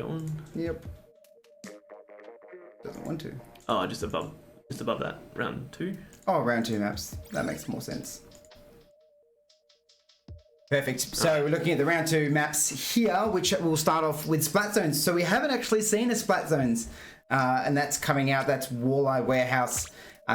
going. Yep. Doesn't want to. Oh, just above that. Round 2. Oh, round 2 maps. That makes more sense. Perfect. So we're looking at the round 2 maps here, which will start off with splat zones. So we haven't actually seen a splat zones, and that's coming out. That's Walleye Warehouse.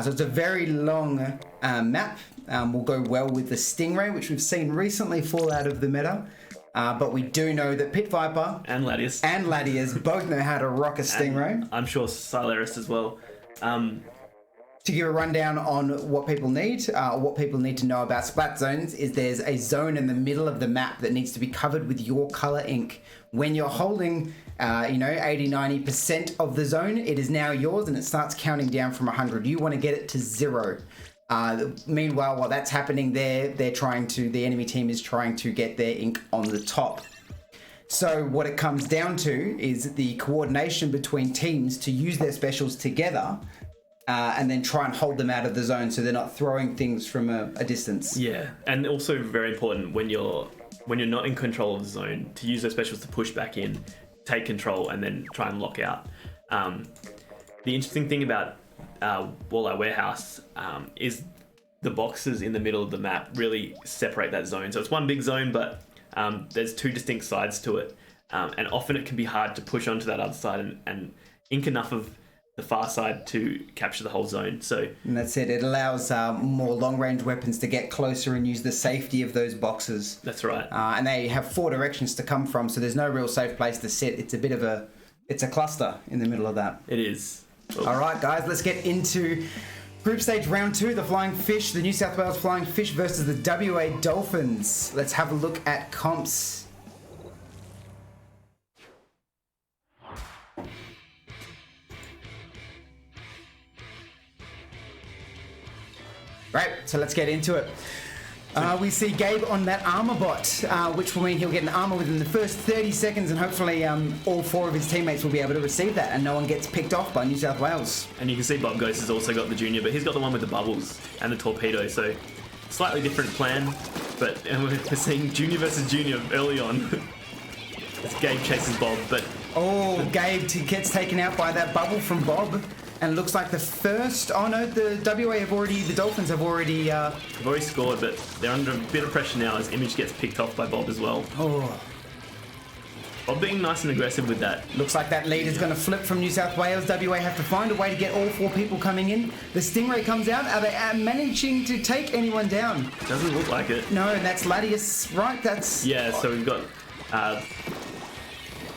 So it's a very long map. Will go well with the Stingray, which we've seen recently fall out of the meta. But we do know that Pit Viper and Latias both know how to rock a Stingray. And I'm sure Silaris as well. To give a rundown on what people need to know about splat zones is there's a zone in the middle of the map that needs to be covered with your color ink. When you're holding, 80-90% of the zone, it is now yours and it starts counting down from 100. You want to get it to 0. Meanwhile, while that's happening there, the enemy team is trying to get their ink on the top. So what it comes down to is the coordination between teams to use their specials together. And then try and hold them out of the zone so they're not throwing things from a distance. Yeah, and also very important when you're not in control of the zone to use those specials to push back in, take control, and then try and lock out. The interesting thing about Walleye Warehouse is the boxes in the middle of the map really separate that zone. So it's one big zone, but there's 2 distinct sides to it. And often it can be hard to push onto that other side and ink enough of the far side to capture the whole zone. And that's it. It allows more long-range weapons to get closer and use the safety of those boxes. That's right. And they have 4 directions to come from, so there's no real safe place to sit. It's a cluster in the middle of that. It is. Cool. All right, guys, let's get into group stage round 2, the Flying Fish, the New South Wales Flying Fish versus the WA Dolphins. Let's have a look at comps. Right, so let's get into it. We see Gabe on that armor bot, which will mean he'll get an armor within the first 30 seconds, and hopefully all 4 of his teammates will be able to receive that, and no one gets picked off by New South Wales. And you can see Bob Ghost has also got the junior, but he's got the one with the bubbles and the torpedo, so slightly different plan, but we're seeing junior versus junior early on. As Gabe chases Bob, but... Oh, Gabe gets taken out by that bubble from Bob. And it looks like the first... Oh no, the Dolphins have already... They've already scored, but they're under a bit of pressure now as Image gets picked off by Bob as well. Oh. Bob being nice and aggressive with that. Looks like that lead is going to flip from New South Wales. WA have to find a way to get all 4 people coming in. The Stingray comes out. Are they managing to take anyone down? Doesn't look like it. No, and that's Latias, right? That's... Yeah, so we've got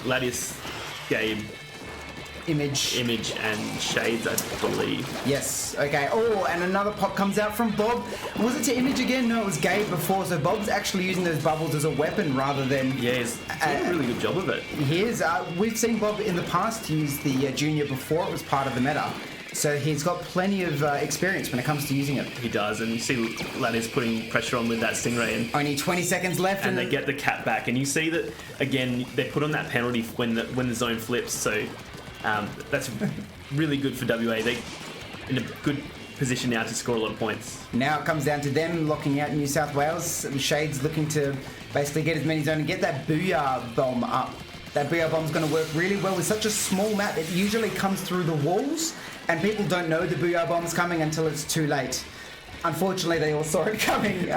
Latias, Gabe... Image and Shades, I believe. Yes, okay. Oh, and another pop comes out from Bob. Was it to Image again? No, it was Gabe before. So Bob's actually using those bubbles as a weapon rather than... Yeah, he's doing a really good job of it. He is. We've seen Bob in the past use the junior before it was part of the meta. So he's got plenty of experience when it comes to using it. He does, and you see Latias putting pressure on with that Stingray. And only 20 seconds left. And they get the cat back. And you see that, again, they put on that penalty when the zone flips. So... that's really good for WA. They're in a good position now to score a lot of points. Now it comes down to them locking out New South Wales. The Shades looking to basically get as many zone and get that Booyah Bomb up. That Booyah Bomb's going to work really well with such a small map. It usually comes through the walls, and people don't know the Booyah Bomb's coming until it's too late. Unfortunately, they all saw it coming.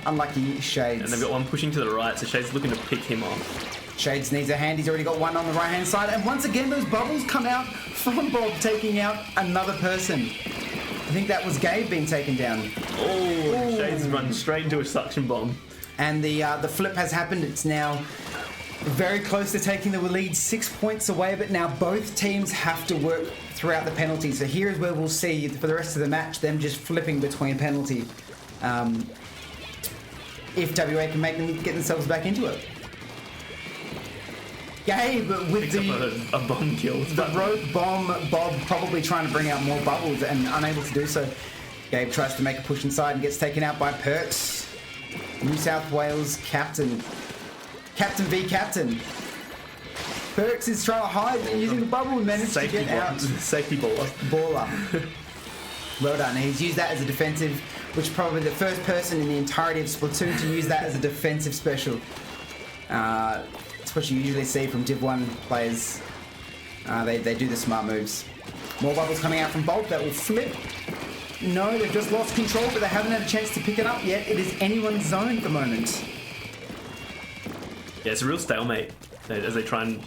Unlucky Shades. And they've got one pushing to the right, so Shades looking to pick him off. Shades needs a hand. He's already got one on the right-hand side. And once again, those bubbles come out from Bob, taking out another person. I think that was Gabe being taken down. Oh, Shades run straight into a suction bomb. And the flip has happened. It's now very close to taking the lead, 6 points away. But now both teams have to work throughout the penalty. So here is where we'll see, for the rest of the match, them just flipping between penalty. If WA can make them get themselves back into it. Gabe with a bomb kill. The rope bomb, Bob probably trying to bring out more bubbles and unable to do so. Gabe tries to make a push inside and gets taken out by Perks. New South Wales captain. Captain v captain. Perks is trying to hide using the bubble and managed to get out. Safety baller. Well done. He's used that as a defensive, which is probably the first person in the entirety of Splatoon to use that as a defensive special. That's what you usually see from Div 1 players. They do the smart moves. More bubbles coming out from Bolt that will flip. No, they've just lost control, but they haven't had a chance to pick it up yet. It is anyone's zone at the moment. Yeah, it's a real stalemate as they try and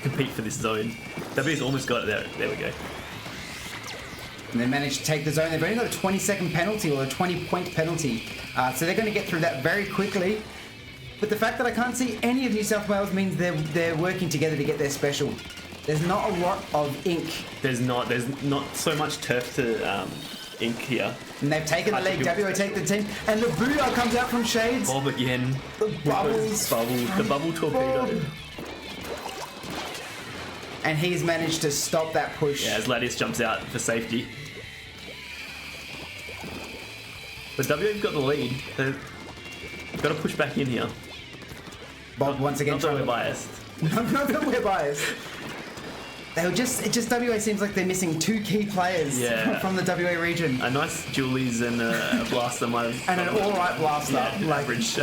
compete for this zone. W's almost got it there. There we go. And they managed to take the zone. They've only got a 20-second penalty or a 20-point penalty. So they're going to get through that very quickly. But the fact that I can't see any of New South Wales means they're working together to get their special. There's not a lot of ink. There's not so much turf to ink here. And they've taken the lead. WA take the team. And the Buddha comes out from Shades. Bob again. The bubbles. The bubble torpedo. Bob. And he's managed to stop that push. Yeah, as Ladius jumps out for safety. But WA've got the lead. They've got to push back in here. Bob once again. Not that we're biased. Not that we're biased. WA seems like they're missing two key players from the WA region. A nice Julie's and a blaster might have... And an alright blaster. Yeah, like, average.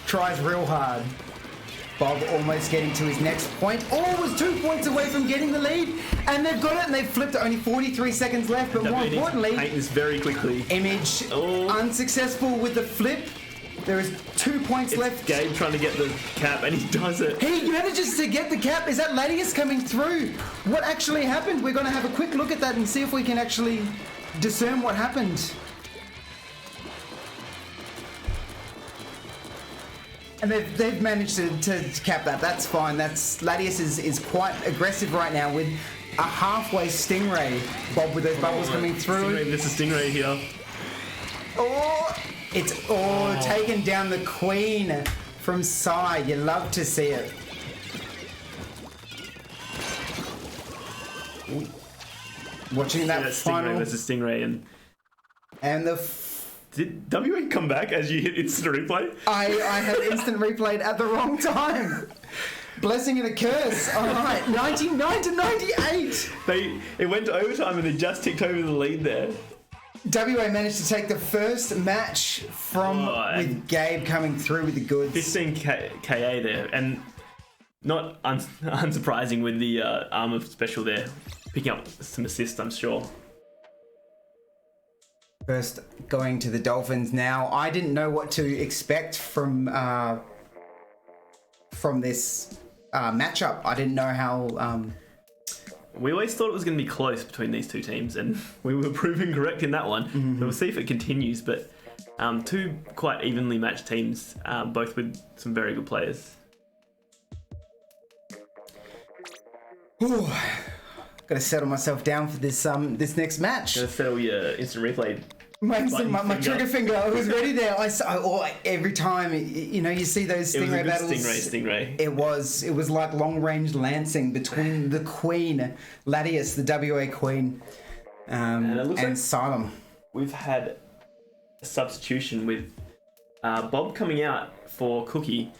Tries real hard. Bob almost getting to his next point. Oh, was 2 points away from getting the lead. And they've got it and they've flipped it. Only 43 seconds left. But more importantly... Paint this very quickly. Image unsuccessful with the flip. There is 2 points left. Gabe trying to get the cap, and he does it. He manages to get the cap. Is that Ladius coming through? What actually happened? We're going to have a quick look at that and see if we can actually discern what happened. And they've managed to cap that. That's fine. Ladius is quite aggressive right now with a halfway Stingray. Bob with those bubbles coming through. Stingray versus Stingray here. Oh! It's taken down the Queen from Psy. You love to see it. Watching that final. Stingray versus Stingray and did WA come back as you hit instant replay? I had instant replayed at the wrong time. Blessing and a curse. All right, 99 to 98. It went to overtime and they just ticked over the lead there. WA managed to take the first match with Gabe coming through with the goods. 15 KA there, and not unsurprising with the armor special there, picking up some assists, I'm sure. First going to the Dolphins now. I didn't know what to expect from this matchup. I didn't know how... We always thought it was going to be close between these two teams, and we were proven correct in that one. Mm-hmm. So we'll see if it continues, but two quite evenly matched teams, both with some very good players. Ooh, got to settle myself down for this next match. Got to settle your instant replay. My trigger finger. I was ready there. Every time you see those Stingray battles. Stingray. It was like long range lancing between the Queen, Ladius, the WA Queen, and Asylum. We've had a substitution with Bob coming out for Cookie.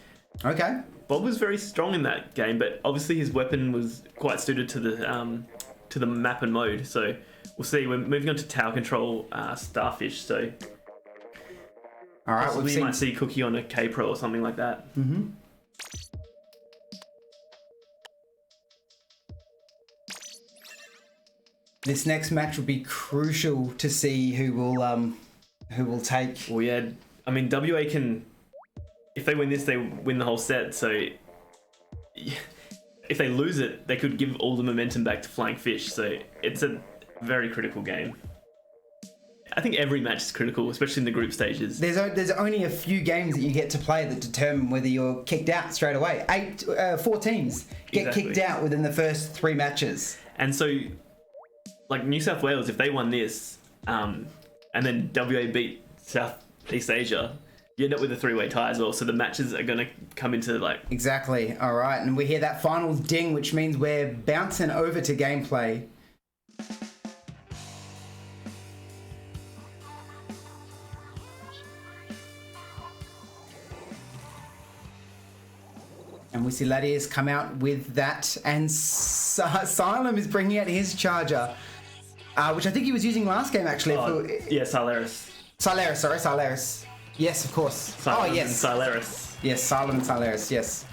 Okay. Bob was very strong in that game, but obviously his weapon was quite suited to the map and mode. So we'll see. We're moving on to tower control Starfish. So all right, we might see Cookie on a K Pro or something like that. Mm-hmm. This next match will be crucial to see who will take. Well, yeah. I mean, WA can. If they win this, they win the whole set. So if they lose it, they could give all the momentum back to Flying Fish. So it's a very critical game. I think every match is critical, especially in the group stages. There's only a few games that you get to play that determine whether you're kicked out straight away. 4 teams get kicked out within the first 3 matches. And so, like New South Wales, if they won this, and then WA beat Southeast Asia, you end up with a 3-way tie as well. So the matches are going to come into like... Exactly. All right. And we hear that final ding, which means we're bouncing over to gameplay. And we see Ladius come out with that. And Asylum is bringing out his charger, which I think he was using last game, actually. Yeah, Silaris. Silaris. Yes, of course. Silent yes. and Silaris. Yes, Silent and Silaris, yes.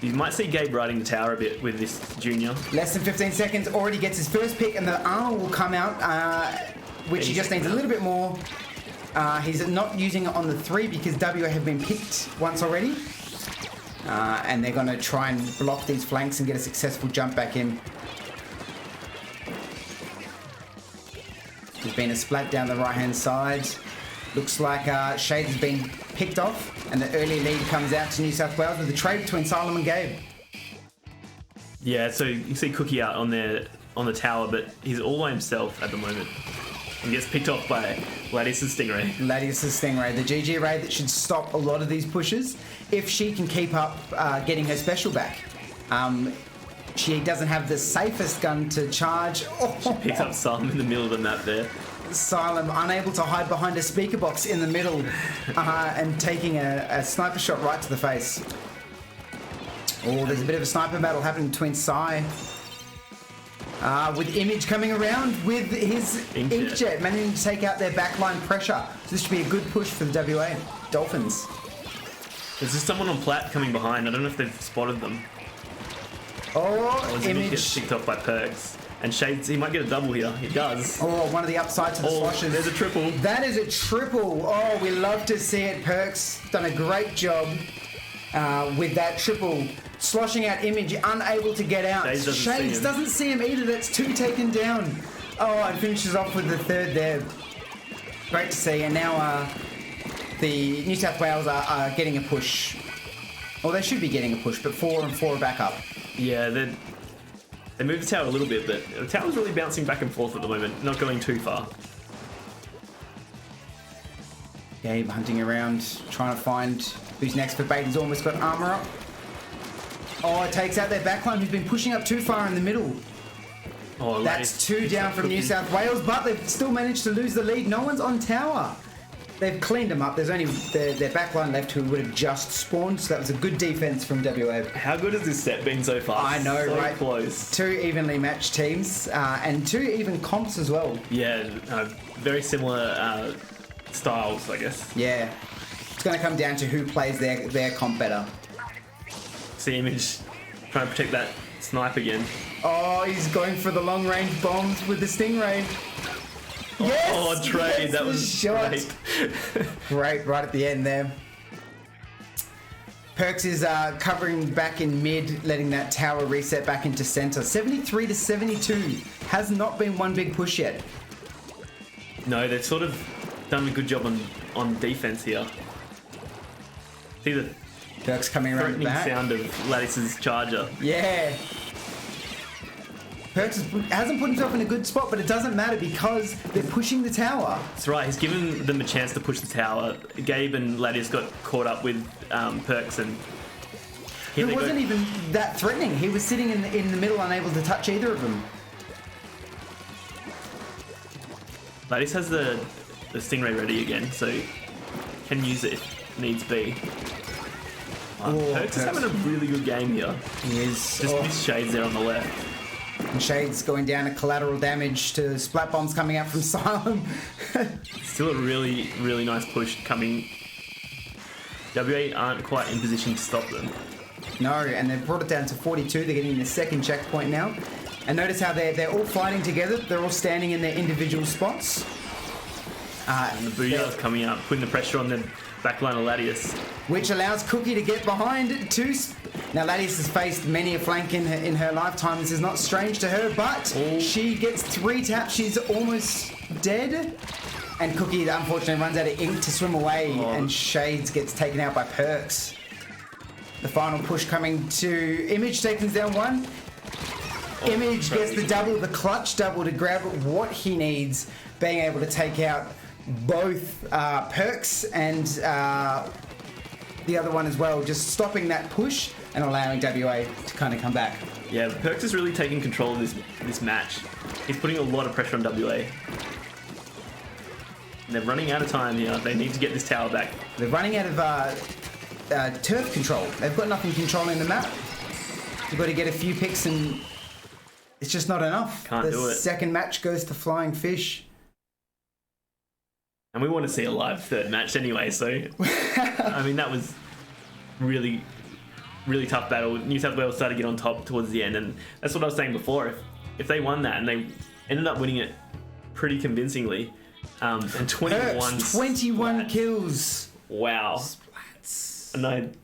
You might see Gabe riding the tower a bit with this junior. Less than 15 seconds, already gets his first pick, and the armor will come out, which he just needs a little bit more. He's not using it on the 3 because WA have been picked once already. And they're going to try and block these flanks and get a successful jump back in. There's been a splat down the right-hand side. Looks like Shade has been picked off, and the early lead comes out to New South Wales with a trade between Salem and Gabe. Yeah, so you can see Cookie out on the tower, but he's all by himself at the moment. He gets picked off by Ladius' Stingray. Ladius' Stingray, the GG raid that should stop a lot of these pushes if she can keep up getting her special back. She doesn't have the safest gun to charge. She picks up Salem in the middle of the map there. Salem unable to hide behind a speaker box in the middle and taking a sniper shot right to the face. Oh, there's a bit of a sniper battle happening between Sai. With Image coming around with his Inkjet, managing to take out their backline pressure. So this should be a good push for the WA Dolphins. There's just someone on plat coming behind. I don't know if they've spotted them. Image gets picked off by Perks. And Shades, he might get a double here. He does. Oh, one of the upsides to the sloshes. There's a triple. That is a triple. Oh, we love to see it. Perks done a great job with that triple. Sloshing out Image, unable to get out. Shades doesn't see him either. That's 2 taken down. Oh, and finishes off with the 3rd there. Great to see. And now the New South Wales are getting a push. Well, they should be getting a push, but 4 and 4 are back up. Yeah, they moved the tower a little bit, but the tower's really bouncing back and forth at the moment, not going too far. Gabe hunting around, trying to find who's next for bait. He's almost got armor up. Oh, it takes out their backline, who's been pushing up too far in the middle. Oh, that's 2 down from New South Wales, but they've still managed to lose the lead. No one's on tower. They've cleaned them up. There's only their backline left who would have just spawned, so that was a good defense from WA. How good has this set been so far? I know, so right? Close. 2 evenly matched teams, and 2 even comps as well. Yeah, very similar styles, I guess. Yeah. It's going to come down to who plays their comp better. See Image trying to protect that snipe again. Oh, he's going for the long-range bombs with the Stingray. Yes! Oh, trade. That was great. Great, right at the end there. Perks is covering back in mid, letting that tower reset back into center. 73 to 72. Has not been one big push yet. No, they've sort of done a good job on defense here. See the Perks coming around the back. sound of Lattice's charger. Yeah. Perks hasn't put himself in a good spot, but it doesn't matter because they're pushing the tower. That's right. He's given them a chance to push the tower. Gabe and Lattice got caught up with Perks, and it wasn't even that threatening. He was sitting in the middle, unable to touch either of them. Lattice has the Stingray ready again, so can use it if needs be. Perks is having a really good game here. He is. Just missed Shades there on the left. And Shades going down to collateral damage to splat bombs coming out from Salem. Still a really, really nice push coming. WA aren't quite in position to stop them. No, and they've brought it down to 42. They're getting the 2nd checkpoint now. And notice how they're all fighting together. They're all standing in their individual spots. And the Booyah's coming up, putting the pressure on the backline of Latius. Which allows Cookie to get behind 2. Now, Latius has faced many a flank in her lifetime. This is not strange to her, but she gets 3 taps. She's almost dead. And Cookie, unfortunately, runs out of ink to swim away, and Shades gets taken out by Perks. The final push coming to Image, taking down 1. Image gets the double, the clutch double to grab what he needs, being able to take out both Perks and the other one as well, just stopping that push and allowing WA to kind of come back. Yeah, Perks is really taking control of this match. He's putting a lot of pressure on WA. And they're running out of time here. They need to get this tower back. They're running out of turf control. They've got nothing controlling the map. You've got to get a few picks and it's just not enough. Can't do it. The second match goes to Flying Fish. And we want to see a live 3rd match anyway, so I mean that was really really tough battle. New South Wales started to get on top towards the end, and that's what I was saying before. If they won that, and they ended up winning it pretty convincingly, and 21 21 kills. Wow. Splats. And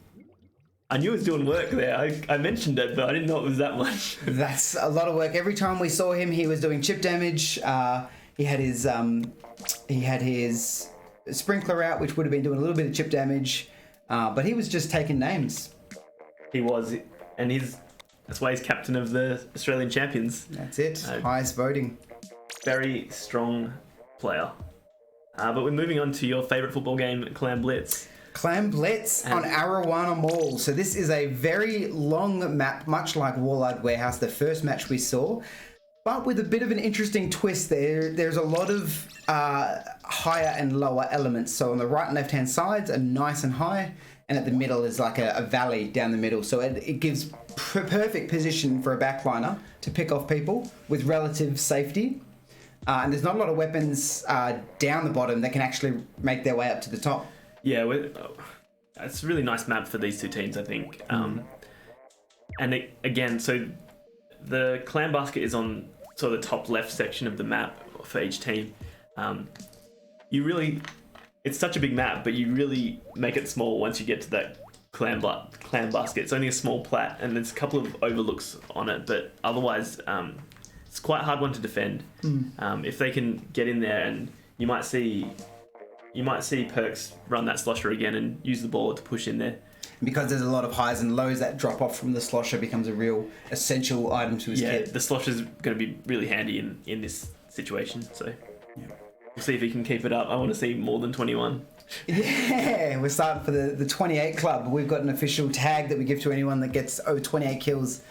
I knew it was doing work there. I mentioned it, but I didn't know it was that much. That's a lot of work. Every time we saw him, he was doing chip damage. He had his sprinkler out, which would have been doing a little bit of chip damage, but he was just taking names. He was, and that's why he's captain of the Australian champions. That's it. Highest voting. Very strong player. But we're moving on to your favourite football game, Clan Blitz. Clan Blitz on Arowana Mall. So this is a very long map, much like Wallard Warehouse, the first match we saw, but with a bit of an interesting twist there. There's a lot of higher and lower elements. So on the right and left-hand sides are nice and high, and at the middle is like a valley down the middle. So it gives perfect position for a backliner to pick off people with relative safety. And there's not a lot of weapons down the bottom that can actually make their way up to the top. Yeah, it's a really nice map for these two teams, I think. Again, so the clan basket is on sort of the top left section of the map for each team. It's such a big map, but you really make it small once you get to that clan basket. It's only a small plat, and there's a couple of overlooks on it, but otherwise, it's quite a hard one to defend. If they can get in there, and you might see Perks run that slosher again and use the ball to push in there. Because there's a lot of highs and lows, that drop off from the slosher becomes a real essential item to his kit. The slosher's going to be really handy in this situation. So we'll see if he can keep it up. I want to see more than 21. Yeah, we're starting for the 28 club. We've got an official tag that we give to anyone that gets 28 kills,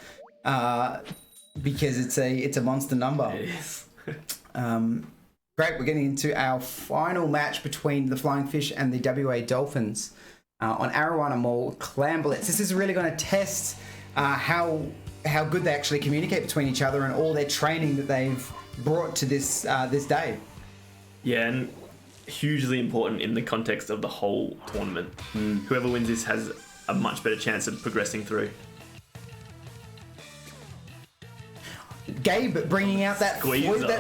because it's a monster number. It is. Great, we're getting into our final match between the Flying Fish and the WA Dolphins on Arowana Mall, Clan Blitz. This is really going to test how good they actually communicate between each other and all their training that they've brought to this day. Yeah, and hugely important in the context of the whole tournament. Whoever wins this has a much better chance of progressing through. Gabe bringing out that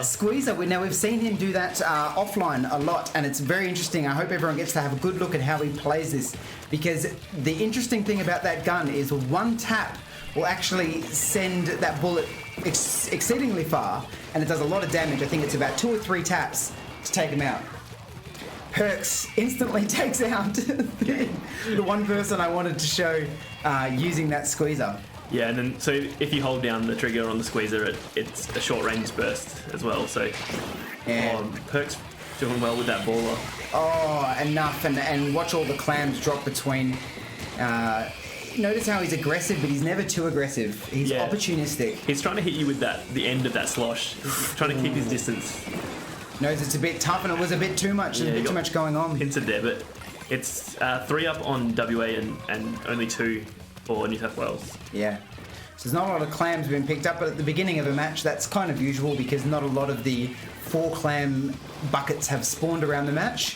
squeezer. Now, we've seen him do that offline a lot, and it's very interesting. I hope everyone gets to have a good look at how he plays this, because the interesting thing about that gun is one tap will actually send that bullet exceedingly far, and it does a lot of damage. I think it's about 2 or 3 taps to take him out. Perks instantly takes out the one person I wanted to show using that squeezer. Yeah, and then so if you hold down the trigger on the squeezer, it's a short range burst as well. So Perk's doing well with that baller. Oh, enough, and watch all the clams drop between. Notice how he's aggressive, but he's never too aggressive. He's opportunistic. He's trying to hit you with the end of that slosh. He's trying to keep his distance. Knows it's a bit tough, and it was a bit too much. There's a bit too much going on. Pincer there, but it's 3 up on WA and only 2 for New South Wales. Yeah. So there's not a lot of clams being picked up, but at the beginning of a match, that's kind of usual because not a lot of the 4 clam buckets have spawned around the match.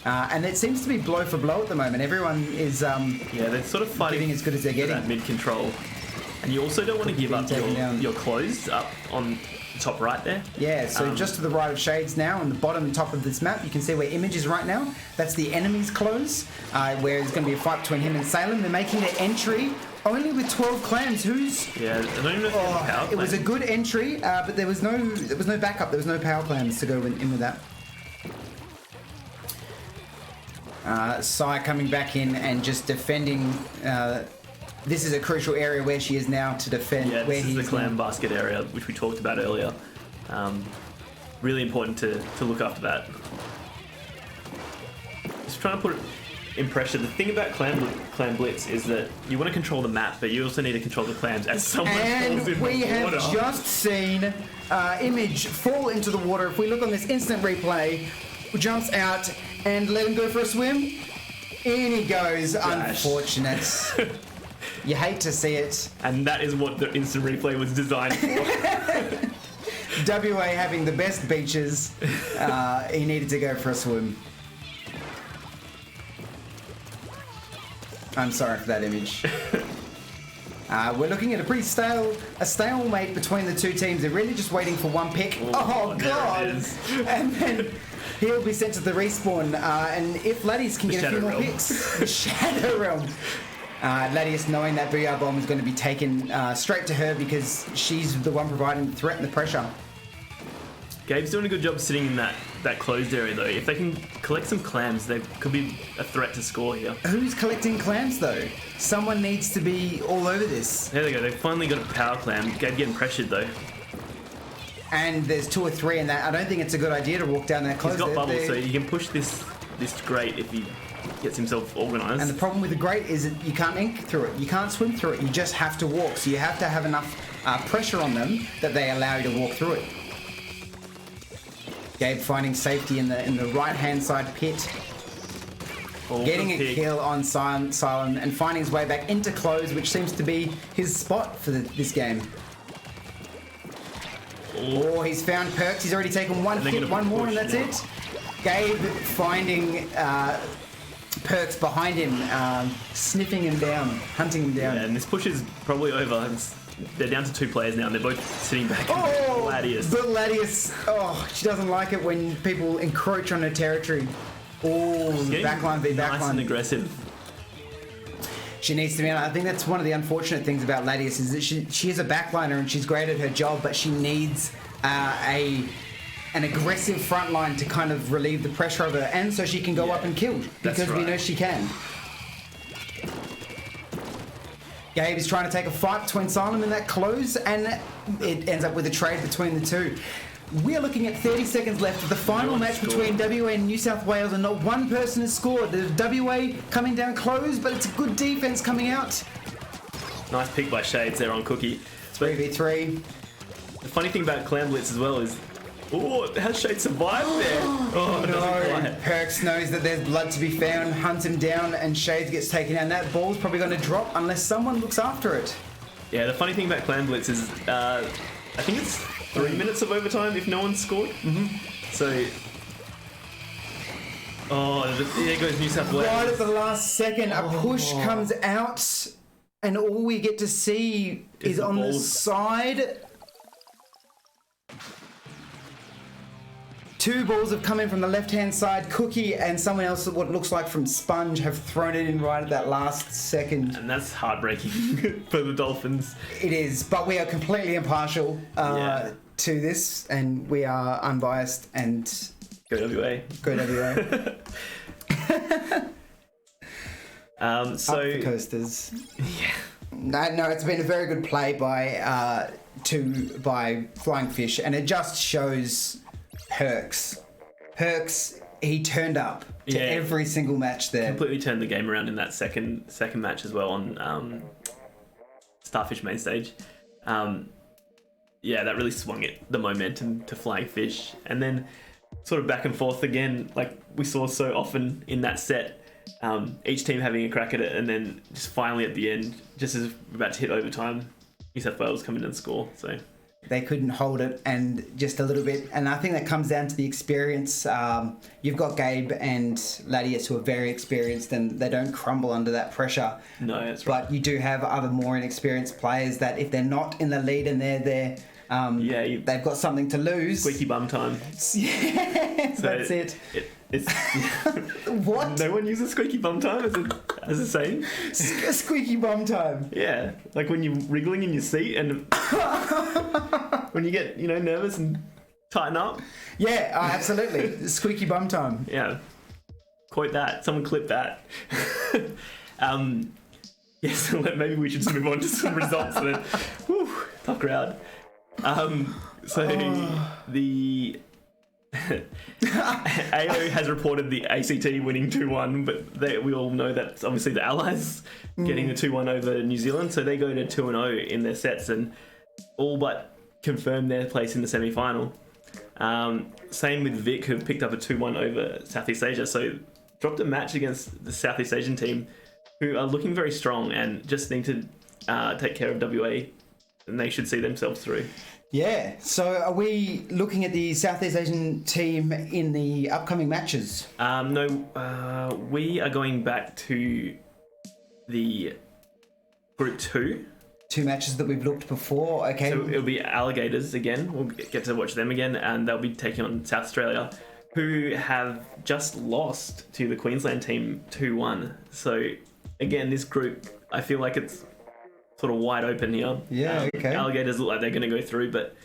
And it seems to be blow for blow at the moment. Everyone is they're sort of fighting giving as good as they're getting. That mid-control. And you also don't want to give up your clothes up on the top right there. Yeah, so just to the right of Shades now, on the bottom top of this map, you can see where Image is right now. That's the enemy's clothes, where there's going to be a fight between him and Salem. They're making their entry only with 12 clams. Yeah, I don't even know if power it was a good entry, but there was no backup. There was no power clams to go in with that. Sai coming back in and just defending. This is a crucial area where she is now to defend. Yeah, this is the clam basket area, which we talked about earlier. Really important to look after that. Just trying to put it in pressure. The thing about Clam Blitz is that you want to control the map, but you also need to control the clams as someone falls in the water. And we have just seen Image fall into the water. If we look on this instant replay, jumps out and let him go for a swim. In he goes. Dash. Unfortunate. You hate to see it. And that is what the instant replay was designed for. WA having the best beaches. He needed to go for a swim. I'm sorry for that, Image. We're looking at a stalemate between the two teams. They're really just waiting for one pick. Oh God! And then he'll be sent to the respawn. And if Ladius can get a few more picks, the Shadow Realm. Ladius, knowing that Booyah Bomb is going to be taken straight to her because she's the one providing the threat and the pressure. Gabe's doing a good job sitting in that closed area though. If they can collect some clams, they could be a threat to score here. Who's collecting clams though? Someone needs to be all over this. There they go. They've finally got a power clam. Gabe getting pressured though. And there's 2 or 3 in that. I don't think it's a good idea to walk down that close. He's got bubbles, so he can push this grate if he gets himself organised. And the problem with the grate is that you can't ink through it. You can't swim through it. You just have to walk. So you have to have enough pressure on them that they allow you to walk through it. Gabe finding safety in the right-hand side pit. Getting a kill on Silent and finding his way back into close, which seems to be his spot for this game. Oh, he's found Perks. He's already taken one hit, one more, and that's it. Gabe finding Perks behind him, sniffing him down, hunting him down. Yeah, and this push is probably over. They're down to 2 players now, and they're both sitting back. Oh, Ladius. But Ladius, she doesn't like it when people encroach on her territory. Oh, backline v backline. Nice and aggressive. She needs to be. I think that's one of the unfortunate things about Ladius is that she is a backliner and she's great at her job, but she needs an aggressive front line to kind of relieve the pressure of her, and so she can go up and kill because we know she can. Gabe is trying to take a fight between Silent and that close, and it ends up with a trade between the two. We're looking at 30 seconds left of the final match between WA and New South Wales, and not one person has scored. The WA coming down close, but it's a good defense coming out. Nice pick by Shades there on Cookie. 3v3. The funny thing about Clam Blitz as well is, has Shades survived there? Oh, no. Perks knows that there's blood to be found, hunts him down, and Shades gets taken down. That ball's probably going to drop unless someone looks after it. Yeah, the funny thing about Clam Blitz is, I think it's 3 minutes of overtime if no one's scored. So, there goes New South Wales. Right at the last second, a push comes out, and all we get to see is on the side. 2 balls have come in from the left-hand side. Cookie and someone else, what it looks like from Sponge, have thrown it in right at that last second. And that's heartbreaking for the Dolphins. It is, but we are completely impartial to this, and we are unbiased and... Go WA. Go WA. So... Up the coasters. Yeah. No, it's been a very good play by Flying Fish, and it just shows... Perks, he turned up to every single match there. Completely turned the game around in that second match as well on Starfish main stage. That really swung the momentum to Flying Fish. And then sort of back and forth again, like we saw so often in that set, each team having a crack at it, and then just finally at the end, just as we're about to hit overtime, New South Wales come in and score. So they couldn't hold it, and just a little bit. And I think that comes down to the experience. You've got Gabe and Ladius who are very experienced, and they don't crumble under that pressure. No, that's right. But you do have other more inexperienced players that if they're not in the lead and they're there, they've got something to lose. Squeaky bum time. Yeah, so that's it. It's what? No one uses squeaky bum time as a saying. Squeaky bum time. Yeah, like when you're wriggling in your seat and when you get nervous and tighten up. Yeah, absolutely. Squeaky bum time. Yeah, quote that. Someone clip that. Yes, maybe we should just move on to some results. Then, whew, tough crowd. The AO has reported the ACT winning 2-1, but we all know that's obviously the Allies getting the 2-1 over New Zealand, so they go to 2-0 in their sets and all but confirm their place in the semi-final. Same with Vic, who picked up a 2-1 over Southeast Asia, so dropped a match against the Southeast Asian team, who are looking very strong and just need to take care of WA, and they should see themselves through. Yeah, so are we looking at the Southeast Asian team in the upcoming matches? No, we are going back to the Group 2. two matches that we've looked before. Okay. So it'll be Alligators again. We'll get to watch them again, and they'll be taking on South Australia, who have just lost to the Queensland team 2-1. So again, this group, I feel like it's sort of wide open here. Yeah, okay. Alligators look like they're going to go through, but